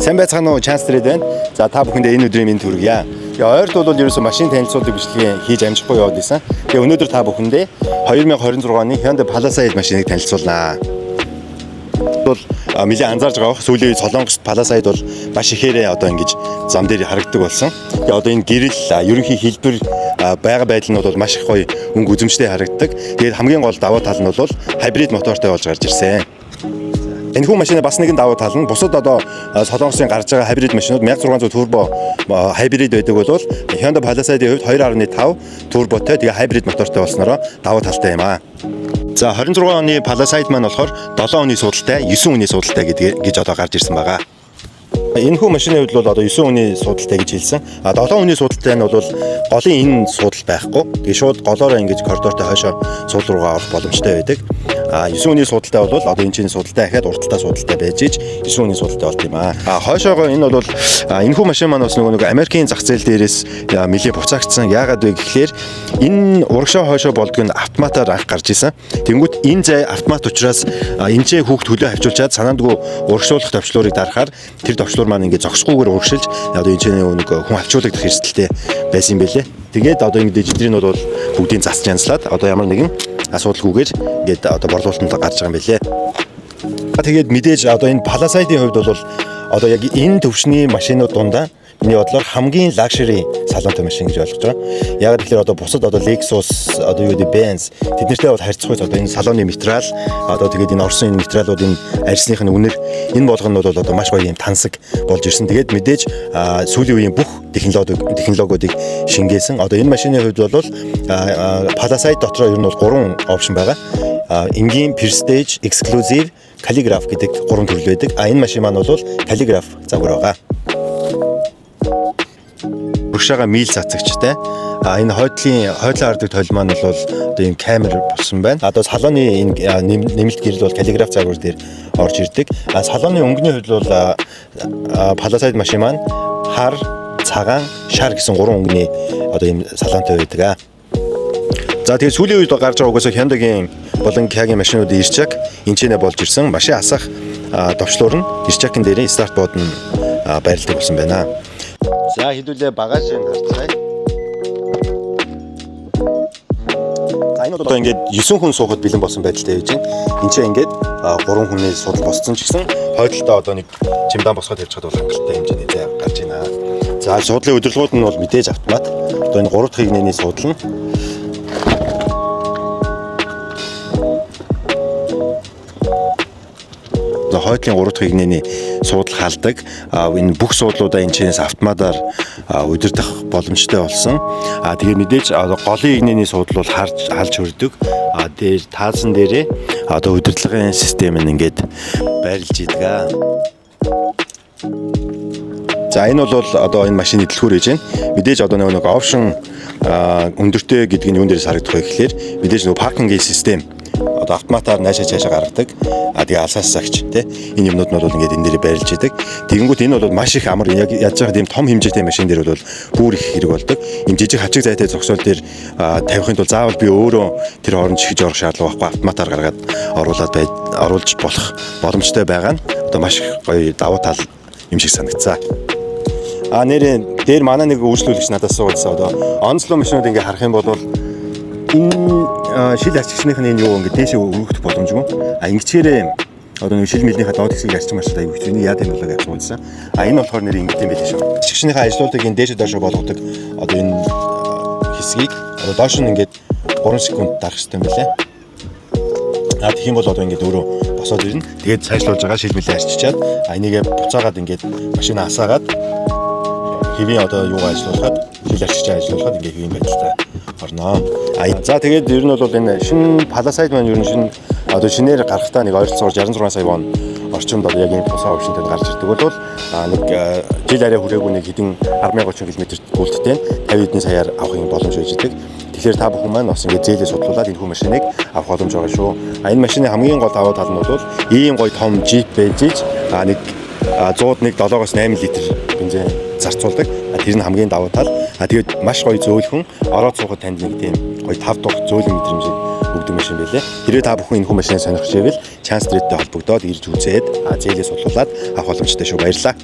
Сайн байцгаана уу, Chance Trade байна. За та бүхэндээ энэ өдрийн мэнд хүргье. Ойрд бол ерөөсөө машин танилцуулдаг бичлэгээ хийж амжихгүй яваад байсан. Тэгээ өнөөдөр та бүхэндээ 2026 оны Hyundai Palisade машиныг танилцуулнаа. Бол нэлээд анзаарж байгаа бох сүүлийн Солонгост Palisade бол маш ихээрээ одоо ингэж зам дээр харагддаг болсон. Тэгээ одоо энэ гэрэл ерөнхий хэлбэр байга байдал нь бол маш их гоё өнгө үзэмжтэй харагддаг. Тэгээд хамгийн гол давуу тал нь бол хибрид мотортой болж гарч ирсэн. Энэ хүн машины бас нэгэн давуу тал нь бусад одоо Солонгосын гарч байгаа хибрид машинууд 1600 турбо хибрид байдаг бол Hyundai Palisade-ийн хувьд 2.5 турботой тэгээ хибрид мотортой болсноороо давуу талтай юм аа. За 26 оны Palisade маань болохоор 7 оны судалтай, 9 оны судалтай гэж одоо гарч ирсэн байгаа. Энэ хүн машины хувьд бол одоо 9 оны судалтай гэж хэлсэн. 7 оны судалтай нь бол голын энэ судал байхгүй. Тэгээ шууд голоороо ингэж коридортой хойшоо судал руугаа орох боломжтой байдаг. 9 оны судалтай бол одоо энэ чинь судалтай ахаад урталтай судалтай байж ич 9 оны судалтай болт юм аа. Хойшоогоо энэ бол энэ хүн машин маань бас нөгөө Америкийн зах зээл дээрээс нэлээд буцаагдсан. Яагаад вэ гэхлээр энэ урагшаа хойшоо болдгоо нь автоматар анх гарч исэн. Тэнгүүд энэ зай автомат учраас энэчээ хүүхд хөлөө хавчуулчаад санаандгүй урагшуулах төвчлөрийг дарахаар тэр төвчлөр маань ингээд зогсохгүйгээр урагшилж одоо энэ чинь нэг хүн хавчуулагдах эрсдэлтэй байсан юм байлээ. Тэгээд одоо ингээд эдгээр нь бол бүгдийг засч янзлаад одоо ямар нэгэн асуудалгүйгээр ингээд одоо борлуулалтанд гарч байгаа юм байлээ. Тэгээд мэдээж одоо энэ Palisade-ийн хувьд бол одоо яг энэ төвшний машинууд дундаа миний бодлоор хамгийн лакшери салонтой машин гэж ойлгож байгаа. Яг тэгэхээр одоо бусад одоо Lexus одоо юу гэдэг Benz тэднэртэй бол харьцахгүй одоо энэ салоны материал одоо тэгээд энэ орсон энэ материалуудын арьсных нь үнэр энэ болгоно бол одоо маш гоё юм тансаг болж ирсэн. Тэгээд мэдээж сүүлийн үеийн бүх технологиудыг шингээсэн. Одоо энэ машины хувьд бол Palisade дотроо ер нь бол 3 опшн байгаа. Энгийн Prestige, Exclusive, Calligraph гэдэг 3 төрөл байдаг. Энэ машин маань бол Calligraph загвар байгаа. Урагшаага мил цацагчтай. Энэ хойдлын хардаг тойл маань бол одоо ийм камер болсон байна. Одоо салоны энэ нэмэлт гэрэл бол Calligraph загвар дээр орж ирдэг. Салоны өнгөний хувьд бол Palisade машин маань хар, цагаан, шар гэсэн 3 өнгөний одоо ийм салонтой байдаг. За тэгээд сүүлийн үед гарч байгаа угаасаа Hyundai-гийн болон Kia-гийн машинуудын ирчаг энэчнээ болж ирсэн. Машин асах товчлуур нь ирчагын дээрээ старт бод нь байрладаг болсон байна. За хэдүүлээ багажийг харцгаая. За энэ одоо ингээд 9 хүн суухад бэлэн болсон байдалтай байж байна. Энд чинь ингээд 3 хүний судал босцсон ч гэсэн хойдолтой одоо нэг чемодан босгоод явж чадвал хангалттай хэмжээний зай гарч байна. За судлын удирдлагууд нь бол мэдээж автомат. Одоо энэ 3 дахь хигнэний судал нь хойдлын 3 дахь хигнэний суудал халдаг. Энэ бүх суудлуудаа энэ чинээс автоматар удирдах боломжтой болсон. Тэгээ мэдээж голын хигнэний суудал бол халж хөрдөг. Дээр таасан дээрээ одоо удирдлагын систем нь ингээд байрлаж идэг. За энэ бол одоо энэ машины дэлгүүр хийж байна. Мэдээж одоо нэг опшн өндөртэй гэдэг нь юун дээрээс харагдах вэ гэхлээр мэдээж нөгөө паркингийн систем одоо автоматар наашаа цаашаа гаргадаг. Тэгээ алсаас загч те энэ юмнууд нь бол ингээд энэ дээрээ байрлаж идэг. Тэгэнгүүт энэ бол маш их амар яг яаж байгаа тийм том хэмжээтэй машин дээр бол бүр их хэрэг болдог. Ийм жижиг хачиг зайтай зогсоол дээр тавихын тулд заавал би өөрөө тэр хооронд чихэж орох шаардлага байхгүй автоматар гаргаад оруулж болох боломжтой байгаа нь одоо маш гоё давуу тал юм шиг санагцсан. Нэрээ дээр манай нэг үйлчлүүлэгч надаас суулсан одоо онцлог машинууд ингээд харах юм бол энэ шил ачигчныхны энэ юу ингээд дээшээ өргөх боломжгүй. Ингэчээрээ одоо нэг шил мэлнийхээ доод хэсгийг арчсан машинтай аюул хэвчээ яа тийм болоо гэж суулсан. Энэ болохоор нэр ингэдэм байлээ шүү. Ачигчныхаа ажлуудыг энэ дээшээ доошоо болгодог одоо энэ хэсгийг одоо доош нь ингээд 3 секунд дарах хэрэгтэй юм байлээ. Тэгэх юм бол одоо ингээд өөрөө босоод ирнэ. Тэгээд цаашлуулж байгаа шил мэлээ арчичаад энийгээ буцаагаад ингээд машина асаагаад хэвийн одоо юугаа ажиллуулахад шил арчиж ажиллуулахад ингээд хэвийн байдалтай орно. За тэгээд ер нь бол энэ шинэ Palisade маань ер нь шинэ одоо шинээр гарахтаа нэг ойролцоогоор 66 сая вон орчимд одоо яг энэ тусаа опшнтэй гарч ирдэг бол нэг жил арай хүрээгүй нэг хэдэн 10,030 км гүйлттэй 50 хэдэн саяар авах юм боломж байж идэг. Тэгэхээр та бүхэн маань бас ингээд зээлээ судлуулад энэ хүн машиныг авах боломж байгаа шүү. Энэ машины хамгийн гол давуу тал нь бол ийм гоё том Jeep байж нэг 101 7-8 литр бензин зарцуулдаг. Тэр нь хамгийн давуу тал. Тэгээд маш гоё зөөлхөн ороод суухад танд нэг тийм гоё 5 дугаар зөөлөн мэдрэмжийг өгдөг машин байлээ. Хэрвээ та бүхэн энэ хүн машиныг сонирхож байвал Chance Trade-тэй холбогдоод ирж үзээд зээлээ судлуулад авах боломжтой шүү. Баярлалаа.